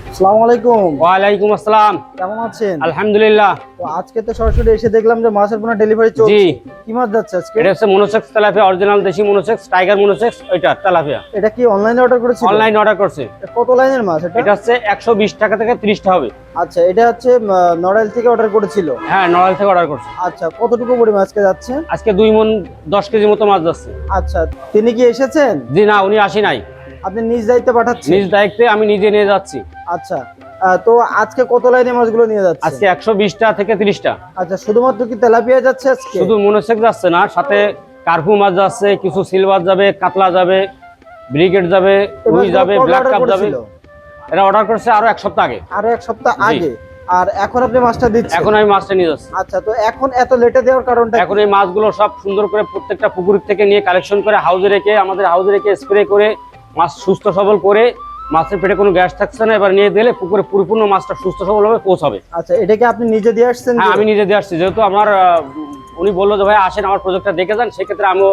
আসসালামু আলাইকুম। ওয়ালাইকুম আসসালাম। কেমন আছেন? আলহামদুলিল্লাহ। তো আজকে তো সরাসরি এসে দেখলাম যে মাছের পোনা ডেলিভারি চলছে। জি। কি মাছ যাচ্ছে আজকে? এটা হচ্ছে মনোসেক্স তেলাপিয়া, অরিজিনাল দেশি মনোসেক্স, টাইগার মনোসেক্স, ওইটা তেলাপিয়া। এটা কি অনলাইনে অর্ডার করেছিল? অনলাইন অর্ডার করছে। কত লাইনের মাছ এটা? এটা হচ্ছে 120 টাকা থেকে 30 টা হবে। আচ্ছা, এটা হচ্ছে নড়াইল থেকে অর্ডার করেছিল। হ্যাঁ, নড়াইল থেকে অর্ডার করছে। আচ্ছা, কতটুকু পরিমাণ আজকে যাচ্ছে? আজকে 2 মণ 10 কেজি মতো মাছ যাচ্ছে। আচ্ছা, তিনি কি এসেছেন? জি না, উনি আসি নাই। আপনি নিজ দায়িত্বে পাঠাচ্ছেন? নিজ দায়িত্বে আমি নিজে নিয়ে যাচ্ছি। আচ্ছা, তো আজকে কত লাইনের মাছগুলো নিয়ে যাচ্ছে? আজকে 120 টা থেকে 30 টা। আচ্ছা, শুধুমাত্র কি তেলাপিয়া যাচ্ছে আজকে? শুধু মনোসেক্স যাচ্ছে না, সাথে কার্পু মাছ যাচ্ছে, কিছু সিলভার যাবে, কাতলা যাবে, ব্রিগেড যাবে, রুই যাবে, ব্ল্যাক কাপ যাবে। এটা অর্ডার করছে আরো 1 সপ্তাহ আগে। আরো 1 সপ্তাহ আগে। আর এখন আপনি মাছটা দিচ্ছেন? এখন আমি মাছটা নিয়ে যাচ্ছি। আচ্ছা, তো এখন এত লেটে দেওয়ার কারণটা? এখন এই মাছগুলো সব সুন্দর করে প্রত্যেকটা পুকুর থেকে নিয়ে কালেকশন করে হাউজে রেখে, আমাদের হাউজে রেখে স্প্রে করে মাছ সুস্থ সবল করে, মাছের পেটে কোনো গ্যাস থাকছে না, এবার নিয়ে দিলে পুকুরে পরিপূর্ণ মাছটা সুস্থ সবল ভাবে পৌঁছাবে। আচ্ছা, এটা কি আপনি নিজে দিয়ে আসছেন? হ্যাঁ, আমি নিজে দিয়ে আসছি। যেহেতু আমার উনি বললো যে ভাই আসেন আমার প্রজেক্টটা দেখে যান, সেক্ষেত্রে আমিও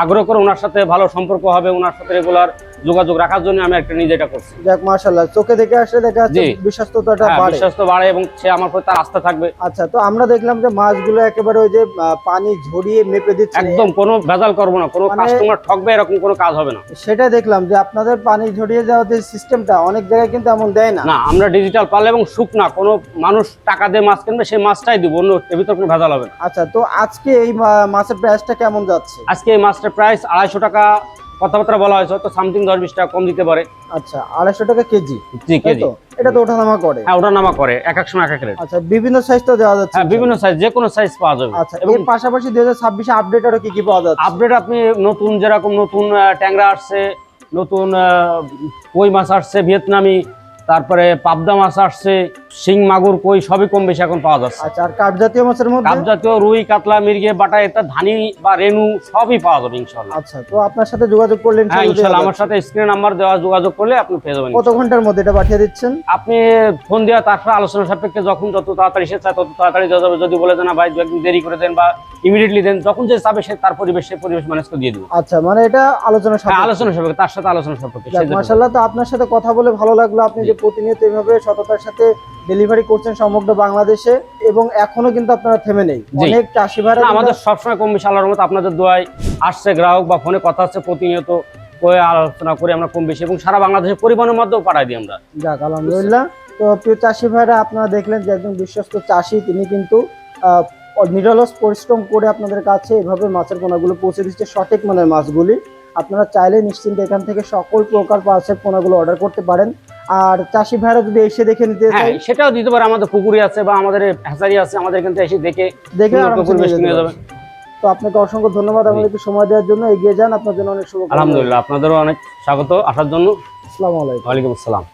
আগ্রহ করে ওনার সাথে ভালো সম্পর্ক হবে, ওনার সাথে রেগুলার যোগাযোগ রাখার জন্য আমি একটা নিজে এটা করছি। যাক, মাশাআল্লাহ, চোখে দেখে আসলে দেখা যাচ্ছে বিশ্বস্ততাটা বাড়ে। বিশ্বাস তো বাড়ে এবং সে আমার প্রতি তার আস্থা থাকবে। আচ্ছা, তো আমরা দেখলাম যে মাছগুলো একেবারে ওই যে পানি ঝরিয়ে মেপে দিচ্ছে, একদম কোনো ভেজাল করবো না, কোনো কাস্টমার ঠকবে এরকম কোনো কাজ হবে না। সেটা দেখলাম যে আপনাদের পানি ঝরিয়ে যাওয়ার যে সিস্টেমটা অনেক জায়গায় কিন্তু এমন দেয় না। না, আমরা ডিজিটাল পাল এবং শুকনা কোনো মানুষ টাকা দিয়ে মাছ কিনবে সেই মাছটাই দিব, অন্য এর ভিতর কোনো ভেজাল হবে না। আচ্ছা, তো আজকে এই মাছের প্রাইসটা কেমন যাচ্ছে? আজকে এই মাছটার প্রাইস 250 টাকা কথাবার্তা বলা হয়েছে, হয়তো সামথিং 10-20 টাকা কম দিতে পারে। আচ্ছা, 250 টাকা কেজি? জি, কেজি। এটা তো ওঠানামা করে? হ্যাঁ, ওঠানামা করে, এক এক সময় এক এক রেট। আচ্ছা, বিভিন্ন সাইজ তো দেওয়া যাচ্ছে? হ্যাঁ, বিভিন্ন সাইজ, যে কোনো সাইজ পাওয়া যাবে। আচ্ছা, এর পাশাপাশি 2026 আপডেট আরো কি কি পাওয়া যাচ্ছে? আপডেট আপনি নতুন, যেরকম নতুন ট্যাংরা আসছে, নতুন কই মাছ আসছে ভিয়েতনামি, তারপরে পাবদা মাছ আসছে, শিং মাগুর কই সবই কম বেশি এখন পাওয়া যাচ্ছে। আচ্ছা, আর কাপ জাতীয় মাছের মধ্যে? কাপ জাতীয় রুই, কাতলা, মির্গে, বাটা, এটা ধানি বা রেনু সবই পাওয়া যাবে ইনশাআল্লাহ। আচ্ছা, তো আপনার সাথে যোগাযোগ করলেন? হ্যাঁ, ইনশাআল্লাহ আমার সাথে স্ক্রিন নাম্বার দেওয়া, যোগাযোগ করলে আপনি পেয়ে যাবেন। কত ঘন্টার মধ্যে এটা পাঠিয়ে দিচ্ছেন? আপনি ফোন দেওয়া, তারপর আলোচনা সাপেক্ষে যখন যত তাড়াতাড়ি সে চায় তত তাড়াতাড়ি দেওয়া যাবে। যদি বলে যে না ভাই 2 একদিন দেরি করে দেন বা ইমিডিয়েটলি দেন, যখন যে চাবে সে তার পরিবেশ ম্যানেজ করে দিয়ে দেবো। আচ্ছা, মানে এটা আলোচনা সাপেক্ষে? আলোচনা সাপেক্ষে, তার সাথে আলোচনা সাপেক্ষে। মাশাআল্লাহ, তো আপনার সাথে কথা বলে ভালো লাগলো। আপনি যে প্রতিনিয়ত এভাবে সততার সাথে ডেলিভারি করছেন সমগ্র বাংলাদেশে, এবং এখনো কিন্তু আপনারা থেমে নেই। অনেক চাষি ভাইরা আমাদের সবসময় কম বেশি আল্লাহর রহমতে আপনাদের দোয়ায় আসছে গ্রাহক বা ফোনে কথা হচ্ছে, প্রতিনিয়ত আলোচনা করে আমরা কম বেশি এবং সারা বাংলাদেশে পরিবহনের মাধ্যমে পাঠাই দিই আমরা। যাক, আলহামদুলিল্লাহ। তো প্রিয় চাষি ভাইরা, আপনারা দেখলেন যে একজন বিশ্বস্ত চাষি, তিনি কিন্তু নিরলস পরিশ্রম করে আপনাদের কাছে এভাবে মাছের পোনাগুলো পৌঁছে দিচ্ছে, সঠিক মানের মাছগুলি। আপনারা চাইলে নিশ্চিন্তে এখান থেকে সকল প্রকার মাছের পোনাগুলো অর্ডার করতে পারেন। আর চাষি ভাইরা যদি এসে দেখে নিতে চায়, সেটাও দিতে পারে। আমাদের পুকুরি আছে বা আমাদের হ্যাচারি আছে, আমাদের এখান থেকে এসে দেখে নিয়ে যাবে। তো আপনাকে অসংখ্য ধন্যবাদ আমাদেরকে সময় দেওয়ার জন্য। এগিয়ে যান, আপনার জন্য অনেক শুভকামনা। আলহামদুলিল্লাহ, আপনাদেরও অনেক স্বাগত আসার জন্য। আসসালামু আলাইকুম। ওয়ালাইকুম আসসালাম।